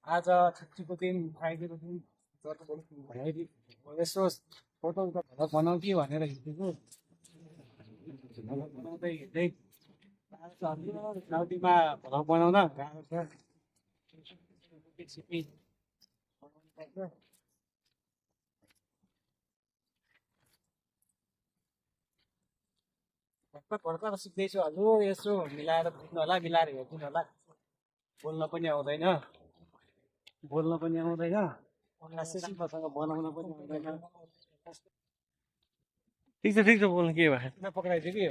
आज छुट्टीको दिन फ्राइडेको दिन यसो फोटो भ्लग बनाऊ कि भनेर हिँडेको भ्लग बनाउँदै हिँड्दै नदीमा भ्लग बनाउन गाह्रो छ सिपी बनाउनु पर्छ भर्खर भर्खर सिक्दैछु हजुर यसो मिलाएर बुझ्नु होला मिलाएर हेरिदिनु होला बोल्न पनि आउँदैन खासै मसँग बनाउन पनि आउँदैन ठिक छ बोल्नु के भयो किन पक्राइदियो कि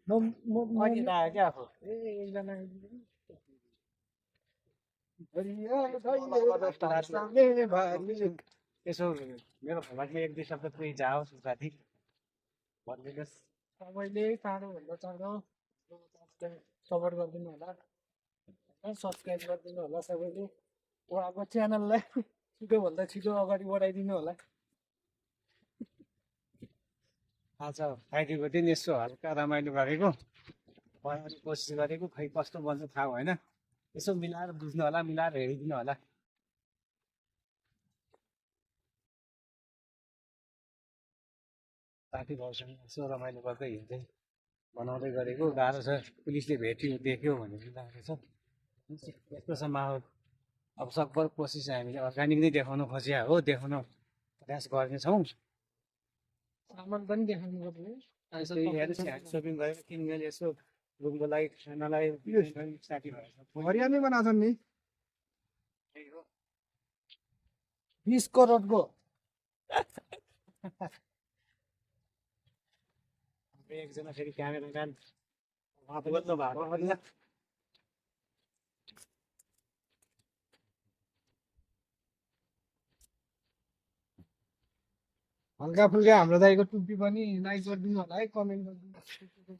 अनि त आयो क्या आफू एकजना यसो मेरो भ्लगमा एक दुई शब्द कोही जाओस् साथी भनिदिनुहोस् तपाईँले चाँडोभन्दा चाँडो सपोर्ट गरिदिनु होला सब्सक्राइब गरिदिनु होला सबैले उहाँको च्यानललाई छिटोभन्दा छिटो अगाडि बढाइदिनु होला आज फ्राइडेको दिन यसो हल्का रमाइलो गरेको बनाउने कोसिस गरेको खै कस्तो बन्छ थाहा भएन यसो मिलाएर बुझ्नु होला मिलाएर हेरिदिनु होला साथीभाउसँग यसो रमाइलो गर्दै हिँड्दै बनाउँदै गरेको गाह्रो छ पुलिसले भेट्यो देख्यो भने गाह्रो छ यस्तो छ माहौल अब सकभर कोसिस हामीले अर्ग्यानिक नै देखाउनु खोजिया हो देखाउन प्रयास गर्नेछौँ सामान पनि देखाउनु पर्ने सपिङ गरेर किनमेल यसो रुमको लागि खानालाई साथीभाइ हरियाली बनाउँछन् नि 20 करोडको एकजना फेरि क्यामेराम्यान बोल्नु भएको हल्का फुल्का हाम्रो दाइको टुप्पी पनि लाइक गरिदिनु होला है कमेन्ट गरिदिनु